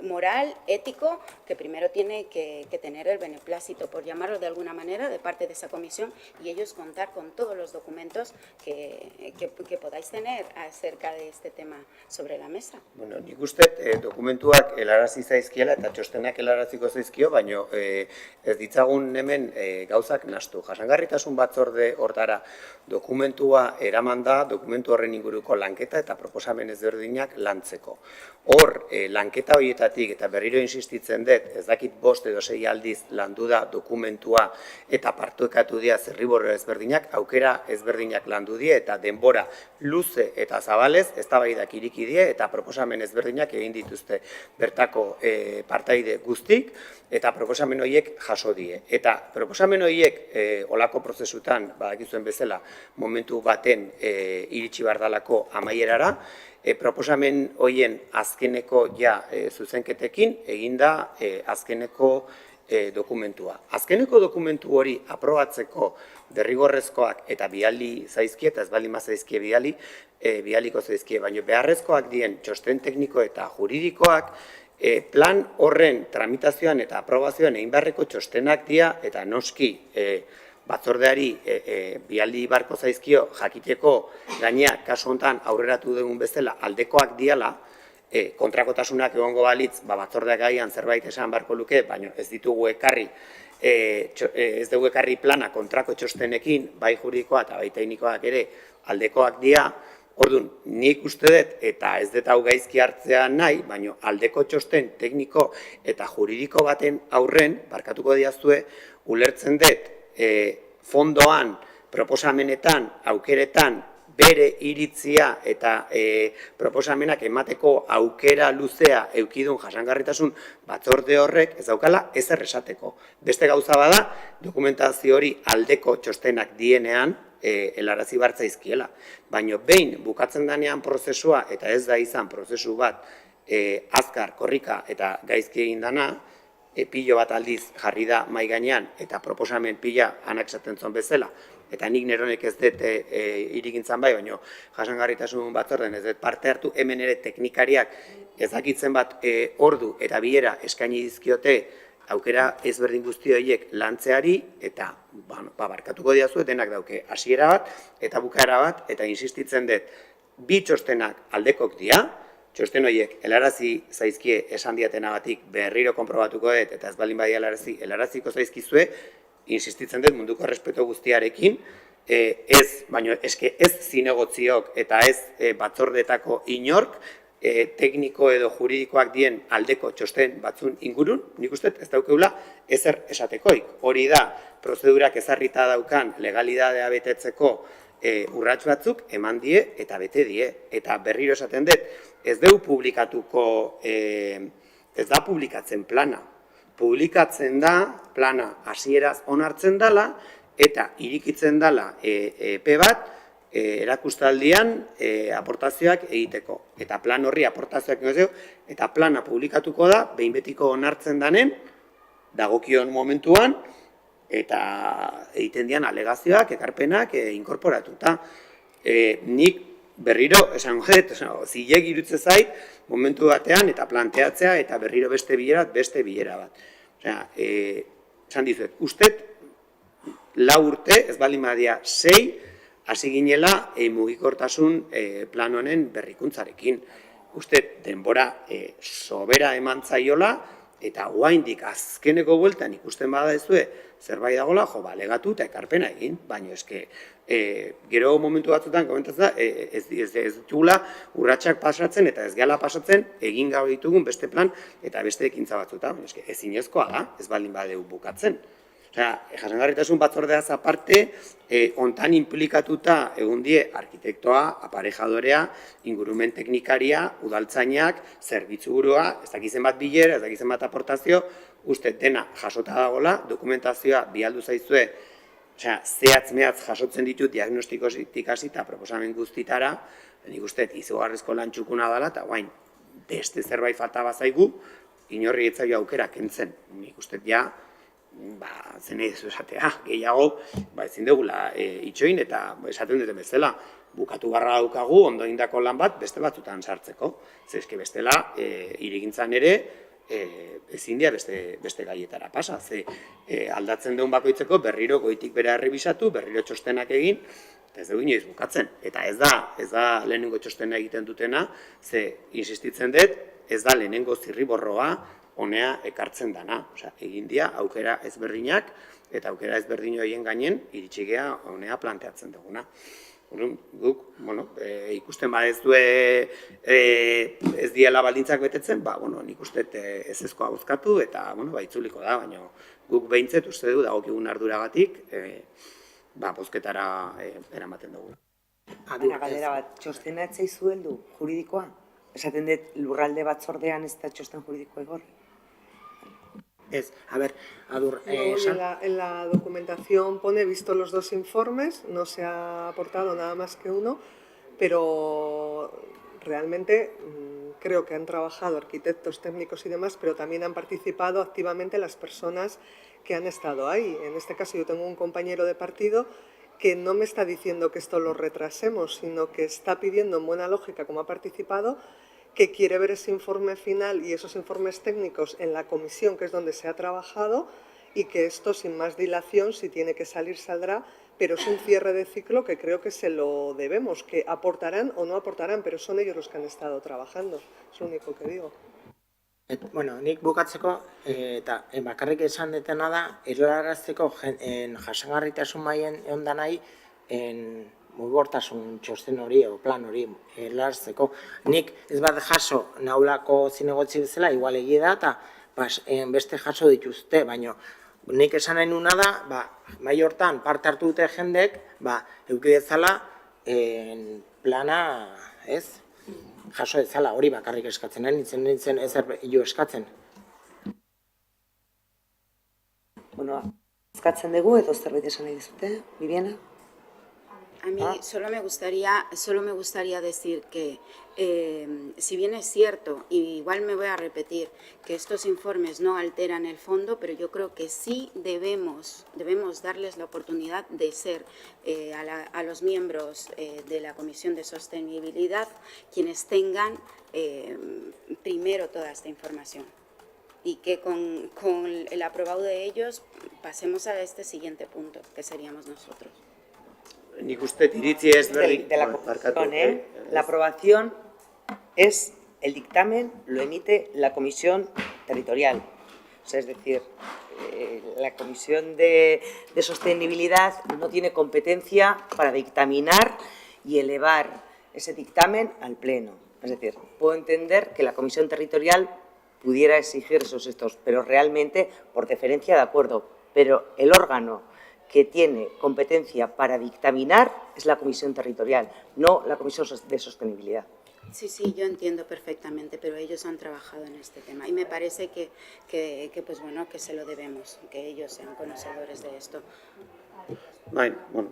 moral, ético, que primero tiene que tener el beneplácito, por llamarlo de alguna manera, de parte de esa comisión, y ellos contar con todos los documentos que podáis tener acerca de este tema sobre la mesa. Bueno, nik uste dokumentuak helarazi zaizkiela eta txostenak helaraziko zaizkio, baino ez ditzagun hemen gauzak nahastu. Jasangarritasun batzorde hortara dokumentua eraman da, dokumentu horren inguruko lanketa eta proposamen ezberdinak lantzeko. Hor, lanketa horietatik eta berriro insistitzen dut, ez dakit 5 edo 6 aldiz landu da dokumentua eta partekatu dira zirriborro ezberdinak, aukera ezberdinak landu die eta denbora luze eta zabalez eztabaidak ireki die eta proposamen ezberdinak egin dituzte bertako partaide guztik eta proposamen horiek jaso die. Eta proposamen horiek olako prozesutan, badakizuen bezala, momentu baten iritsi bardalako amaierara, proposamen horien azkeneko zuzenketekin eginda azkeneko dokumentua. Azkeneko dokumentu hori aprobatzeko derrigorrezkoak eta bialdi zaizkie, eta ez baldin mazaizkie bialiko zaizkie, baina beharrezkoak dien txosten tekniko eta juridikoak, plan horren tramitazioan eta aprobazioan egin beharreko txostenak dira, eta noski batzordeari bialdi barko zaizkio jakiteko gainea kasu honetan aurreratu dugun bezala aldekoak diala, kontrakotasunak egongo balitz, batzordeak gaian zerbait esan beharko luke, baina ez ditugu ekarri, ez dugu ekarri plana kontrako txostenekin, bai juridikoa eta bai teknikoak ere aldekoak dira. Orduan, nik uste dut, eta ez dut hau gaizki hartzea nahi, baina aldeko txosten tekniko eta juridiko baten aurren, barkatuko diazue, ulertzen dut, fondoan, proposamenetan, aukeretan, bere iritzia eta proposamenak emateko aukera luzea eukidun jasangarritasun batzorde horrek ez daukala ezer esateko. Beste gauza bada, dokumentazio hori aldeko txostenak dienean helarazi bartzaizkiela. Baina behin bukatzen danean prozesua eta ez da izan prozesu bat azkar, korrika eta gaizki egin dana, pilo bat aldiz jarri da mai gainean eta proposamen pila anak esaten zuen bezala, eta nik neronek ez dut irigintzan bai, baina jasangarritasun batzorden ez dut parte hartu, hemen ere teknikariak ezakitzen bat ordu eta bilera eskaini dizkiote aukera ezberdin guzti horiek lantzeari, eta barkatuko diazu, denak dauke hasiera bat eta bukaera bat, eta insistitzen dut, bi txostenak aldekok dira, txosten horiek helarazi zaizkie esan diatenagatik berriro konprobatuko dut, eta ez baldin badia helaraziko zaizkizue, insistitzen dut munduko errespeto guztiarekin, baina eske ez zinegotziok eta ez batzordetako inork, tekniko edo juridikoak dien aldeko txosten batzun ingurun, nik uste ez daukeula ezer esatekoik. Hori da, prozedurak ezarrita daukan legalidadea betetzeko urrats batzuk eman die eta bete die. Eta berriro esaten dut, ez dugu publikatuko, ez da publikatzen plana. Publikatzen da plana hasieraz onartzen dela eta irikitzen dela epe bat erakustaldian aportazioak egiteko. Eta plan horri aportazioak egiteko, eta plana publikatuko da, behin betiko onartzen danen, dagokion momentuan, eta egiten dian alegazioak, ekarpenak inkorporatuta. Nik berriro, esan dut, zilegi irutze zait, momentu batean, eta planteatzea, eta berriro beste bilera bat. Esan dizuet, ustet, 4 urte, ez baldin badia 6, hasi ginela mugikortasun plan honen berrikuntzarekin. Uste denbora sobera eman zaiola eta oraindik azkeneko bueltan ikusten bada ezue zerbait dagoela, jo, legatu eta ekarpena egin, baina eske, gero momentu batzutan komentatzen da, ez ditugula urratsak pasatzen eta ez gehala pasatzen egin gabe ditugun beste plan eta beste ekintza batzutan, eske ezinezkoa da, ez baldin badeu bukatzen. Osea, jasangarritasun batzordeaz aparte, hontan implikatuta egon die arkitektoa, aparejadorea, ingurumen teknikaria, udaltzainak, zerbitzuburua, ez dakizen bat bilera, ez dakizen bat aportazio, uste dena jasota dagoela, dokumentazioa bialdu zaizue, osea, zehatz-mehatz jasotzen ditut diagnostikotik hasita proposamen guztitara, nik uste izugarrizko lan txukuna dela, eta guain, beste zerbait falta bazaigu, inorri etzaio aukera kentzen. Nik uste ja, zen ez esatea, gehiago, ezin dugula itxoin eta esaten duten bezala, bukatu barra daukagu, ondo indako lan bat, beste batzutan sartzeko. Zezke bestela, hirigintzan ere, ezin dira beste gaietara pasa. Aldatzen duen bakoitzeko berriro goitik bera errebisatu, berriro txostenak egin, eta ez dugu inoiz bukatzen. Eta ez da lehenengo txostena egiten dutena, insistitzen dut, ez da lehenengo zirriborroa honea ekartzen dana. Osea, egin dira aukera ezberdinak, eta aukera ezberdin horien gainen iritsigea honea planteatzen duguna. Guk, ikusten ez du ez diela baldintzak betetzen, nik uste ezezkoa bozkatu eta itzuliko da, baina guk behintzet uste du dagokigun arduragatik bozketara eramaten dugu. Ana, galdera bat, txostena etzai zueldu juridikoa? Esaten dut lurralde batzordean ez da txosten juridikoa egor? Ez, a ver, Adur, en la documentación pone, visto los dos informes, no se ha aportado nada más que uno, pero realmente creo que han trabajado arquitectos, técnicos y demás, pero también han participado activamente las personas que han estado ahí. En este caso yo tengo un compañero de partido que no me está diciendo que esto lo retrasemos, sino que está pidiendo en buena lógica, como ha participado, que quiere ver ese informe final y esos informes técnicos en la comisión, que es donde se ha trabajado, y que esto, sin más dilación, si tiene que salir, saldrá, pero es un cierre de ciclo que creo que se lo debemos, que aportarán o no aportarán, pero son ellos los que han estado trabajando, es lo único que digo. Bueno, nik bukatzeko, eta bakarrik esan detena da, erlarazteko jasangarritasun maien egon da nahi, mugikortasun txosten hori, o plan hori, erlarazteko. Nik ez bat jaso naulako zinegotzi bezala, igual egi da, eta beste jaso dituzte, baina nik esan nahi nuna da, mai hortan parte hartu dute jendek, eukidezala plana, ez? Jaso ezala, hori bakarrik eskatzen, nintzen ezer jo eskatzen. Bueno, eskatzen dugu edo zerbait esan nahi dizute, Viviana? A mí solo me gustaría decir que, si bien es cierto, y igual me voy a repetir, que estos informes no alteran el fondo, pero yo creo que sí debemos darles la oportunidad de ser a los miembros de la Comisión de Sostenibilidad quienes tengan primero toda esta información. Y que con el aprobado de ellos pasemos a este siguiente punto, que seríamos nosotros. Nik uste iritzi ez berri... La aprobación es el dictamen, lo emite la Comisión Territorial. O sea, es decir, la Comisión de Sostenibilidad no tiene competencia para dictaminar y elevar ese dictamen al Pleno. Es decir, puedo entender que la Comisión Territorial pudiera exigir esos estos, pero realmente, por deferencia, de acuerdo. Pero el órgano que tiene competencia para dictaminar es la Comisión Territorial, no la Comisión de Sostenibilidad. Sí, yo entiendo perfectamente, pero ellos han trabajado en este tema y me parece que se lo debemos, que ellos sean conocedores de esto.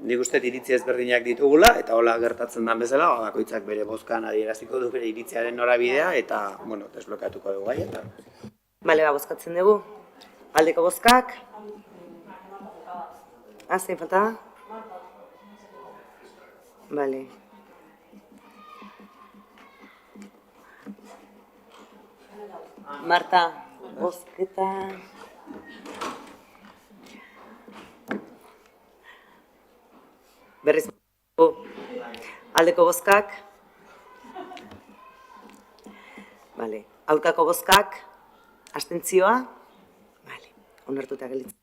Nik uste iritzi ezberdinak ditugula, eta hola gertatzen den bezala, bakoitzak bere bozkan adieraziko du bere iritziaren norabidea, eta, desblokeatuko dugu gai, eta... Bale, bozkatzen dugu. Aldeko bozkak. Zein falta da? Bale. Marta, bozketa... Berriz, aldeko bozkak. Bale. Aurkako bozkak. Abstentzioa. Bale. Onartuta gelditzen.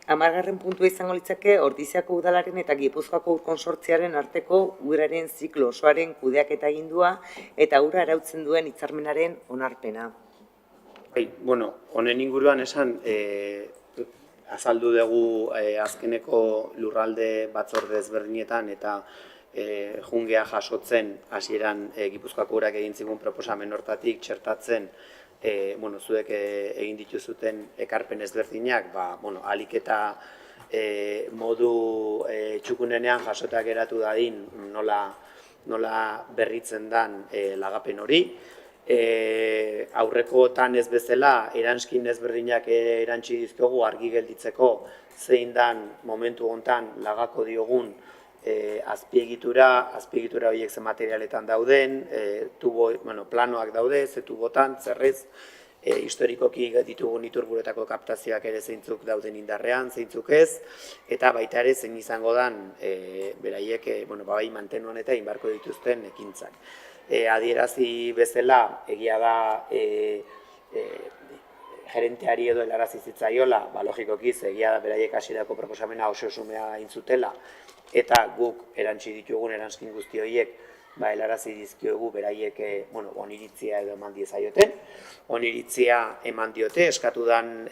Hamargarren puntua izango litzake Ordiziako udalaren eta Gipuzkoako ur konsortziaren arteko uraren ziklo osoaren kudeaketa agindua eta ura arautzen duen hitzarmenaren onarpena. Bueno, honen inguruan esan, azaldu dugu azkeneko lurralde batzorde ezberdinetan eta jungea jasotzen hasieran Gipuzkoako urak egin zigun proposamen hortatik txertatzen zuek egin dituzuten ekarpen ezberdinak, ahalik eta modu txukunenean jasotak geratu dadin nola berritzen dan lagapen hori. Aurrekotan ez bezala, eranskin ezberdinak erantsi dizkogu argi gelditzeko zein dan momentu hontan lagako diogun azpiegitura horiek ze materialetan dauden, planoak daude, ze tubotan, zerrez, historikoki ditugun iturburetako kaptazioak ere zeintzuk dauden indarrean, zeintzuk ez, eta baita ere zein izango dan beraiek bai mantenuan eta inbarko dituzten ekintzak. Adierazi bezala, egia da gerenteari edo helarazi zitzaiola, logikoki egia da beraiek hasierako proposamena oso xumea egin zutela, eta guk erantsi ditugun eranskin guzti horiek helarazi dizkiogu beraiek oniritzia edo eman diezaioten. Oniritzia eman diote, eskatu dan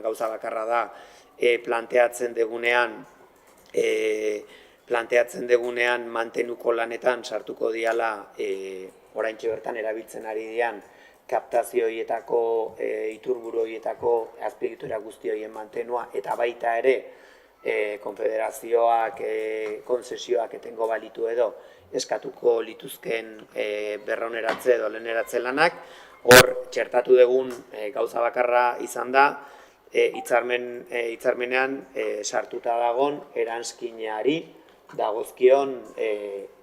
gauza bakarra da planteatzen degunean mantenuko lanetan sartuko diala oraintxe bertan erabiltzen ari dian kaptazio horietako, iturburu horietako azpiegitura guzti horien mantenua eta baita ere konfederazioak, konzesioak etengo balitu edo eskatuko lituzken berroneratze edo leheneratze lanak. Hor, txertatu dugun gauza bakarra izan da, hitzarmenean sartuta dagon eranskinari dagozkion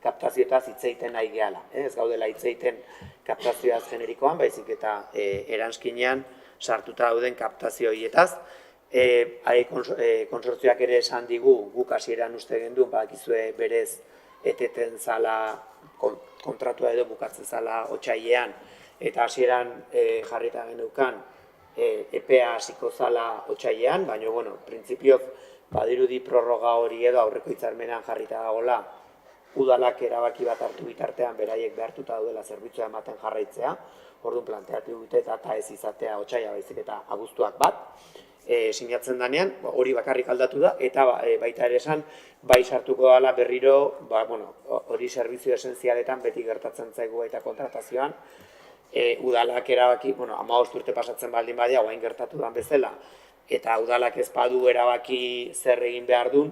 kaptazioetaz hitzeiten nahi gehala. Ez gaudela hitzeiten kaptazioaz generikoan, baizik eta eranskinean sartuta dauden kaptazio horietaz. Konsortzioak ere esan digu, guk hasieran uste genduen, badakizue berez eteten zala, kontratua edo bukatzen zala otsailean, eta hasieran jarrita geneukan epea hasiko zala otsailean, baina, printzipioz, badirudi prorroga hori edo aurreko hitzarmenean jarrita dagoela, udalak erabaki bat hartu bitartean beraiek behartuta daudela zerbitzua ematen jarraitzea, orduan planteatu dute eta ez izatea otsaila baizik eta abuztuak bat, sinatzen danean, hori bakarrik aldatu da, eta baita ere esan, bai sartuko dela berriro, hori zerbizio esenzialetan beti gertatzen zaigu eta kontratazioan, udalak erabaki, 15 urte pasatzen baldin badia, oain gertatu dan bezala, eta udalak ez badu erabaki zer egin behar duen,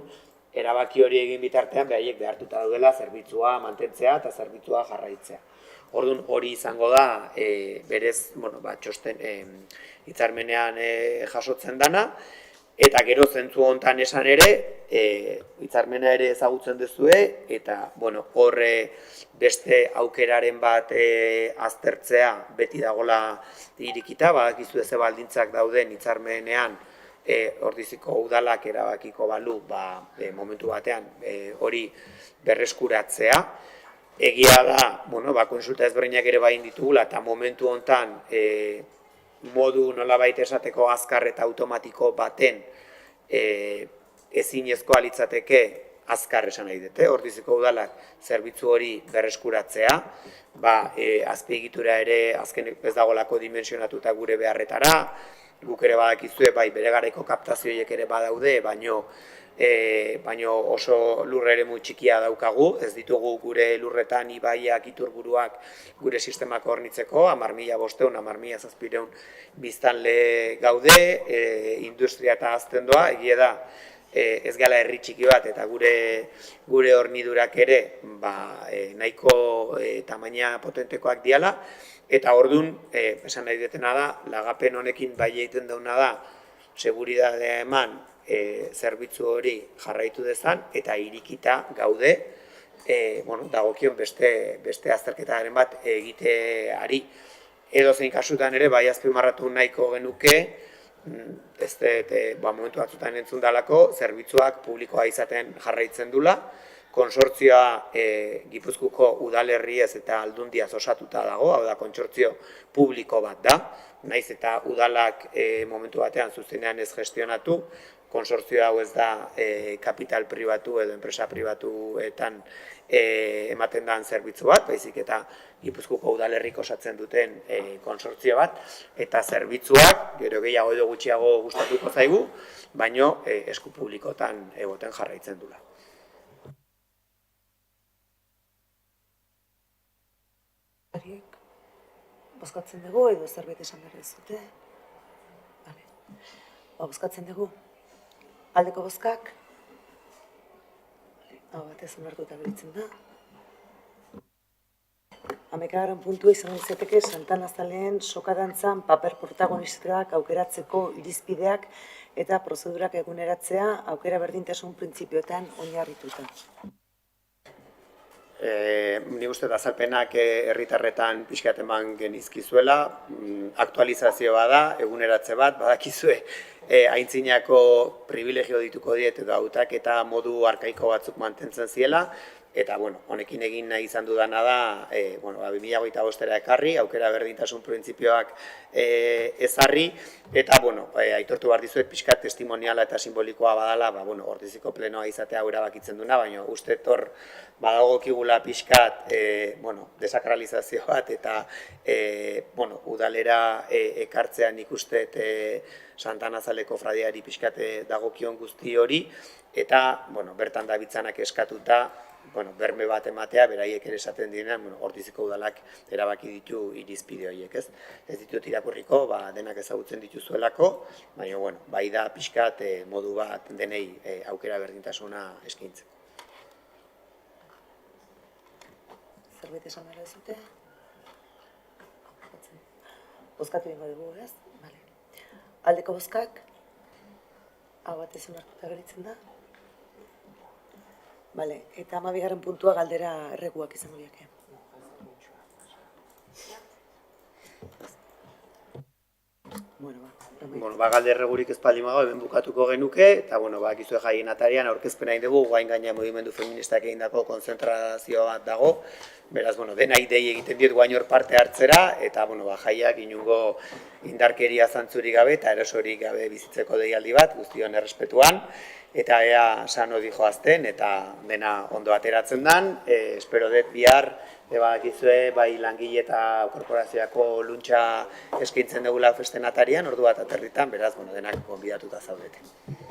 erabaki hori egin bitartean beraiek behartuta daudela zerbitzua mantentzea eta zerbitzua jarraitzea. Orduan hori izango da, berez, txosten hitzarmenean jasotzen dana, eta gero zentzu hontan esan ere, hitzarmena ere ezagutzen duzue, eta horre beste aukeraren bat aztertzea beti dagoela irikita, badakizue ze baldintzak dauden hitzarmenean Ordiziko udalak erabakiko balu momentu batean hori berreskuratzea. Egia da, kontsulta ezberdinak ere bain ditugula eta momentu hontan modu nolabait esateko azkar eta automatiko baten ezinezkoa litzateke azkar esan nahi dute. Ordiziko udalak zerbitzu hori berreskuratzea, azpiegitura ere azken ez dagolako dimensionatuta gure beharretara, guk ere badakizue, bere garaiko kaptazioiek ere badaude, baino oso lurre eremu txikia daukagu, ez ditugu gure lurretan ibaiak, iturburuak gure sistemak hornitzeko, 10.500, 10.700 biztanle gaude, industria eta azten doa, egia da, ez gala herri txiki bat eta gure hornidurak ere nahiko tamaina potentekoak diala, eta orduan, esan nahi detena da, lagapen honekin bai egiten dauna da, seguridadea eman, zerbitzu hori jarraitu dezan, eta irikita gaude, dagokion beste azterketaren bat egiteari. Edozein kasutan ere, bai azpimarratu nahiko genuke, momentu batzutan entzun dalako, zerbitzuak publikoa izaten jarraitzen dula, konsortzioa Gipuzkoako udalerriez eta aldundiaz osatuta dago, hau da, kontsortzio publiko bat da, naiz eta udalak momentu batean zuzenean ez gestionatu, konsortzio hau ez da kapital pribatu edo enpresa pribatuetan ematen den zerbitzu bat, baizik eta Gipuzkoako udalerrik osatzen duten konsortzio bat, eta zerbitzuak, gero gehiago edo gutxiago gustatuko zaigu, baino esku publikotan egoten jarraitzen dula. Bozkatzen dugu edo zerbait esan behar dizute? Bozkatzen dugu. Aldeko bozkak? Hau batez onartuta geratzen da. 11. puntua izan izateke Santanazaleen sokadantzan paper protagonistak aukeratzeko irizpideak eta prozedurak eguneratzea aukera berdintasun printzipioetan oinarrituta. Nik uste azalpenak herritarretan pixkat eman genizkizuela, aktualizazioa da, eguneratze bat, badakizue aintzinako privilegio dituko diet edo hautaketa modu arkaiko batzuk mantentzen ziela, eta honekin egin nahi izan dudana da 2025 ekarri, aukera berdintasun printzipioak ezarri, eta aitortu behar dizuet pixkat testimoniala eta simbolikoa badala, Ordiziko plenoa izatea erabakitzen duna, baina uste hor badagokigula pixkat desakralizazio bat eta udalera ekartzean ikuste Santanazaleko fradiari pixkat dagokion guzti hori, eta bertan dabiltzanak eskatuta berme bat ematea, beraiek ere esaten direnean, Ordiziko udalak erabaki ditu irizpide horiek, ez? Ez ditut irakurriko, denak ezagutzen dituzuelako, baina, bai da pixkat modu bat denei aukera berdintasuna eskaintzeko. Zerbait esan behar dizute? Bozkatu egingo dugu, ez? Aldeko bozkak? Hau batez onartuta geratzen da? Eta 12. puntua galdera erreguak izango diake. Galde erregurik ez baldin badago, hemen bukatuko genuke, eta bakizue jaien atarian aurkezpena egin dugu, gain gaina mugimendu feministak egindako konzentrazio bat dago, beraz, dena idei egiten diet guain hor parte hartzera, eta jaiak inungo indarkeria zantzurik gabe eta erosorik gabe bizitzeko deialdi bat, guztion errespetuan, eta ea sano dijoazten, eta dena ondo ateratzen den, espero dut bihar, bakizue, bai langile eta korporazioako luntxa eskaintzen dugula festen atarian, ordu bat aterritan, beraz, denak gonbidatuta zaudete.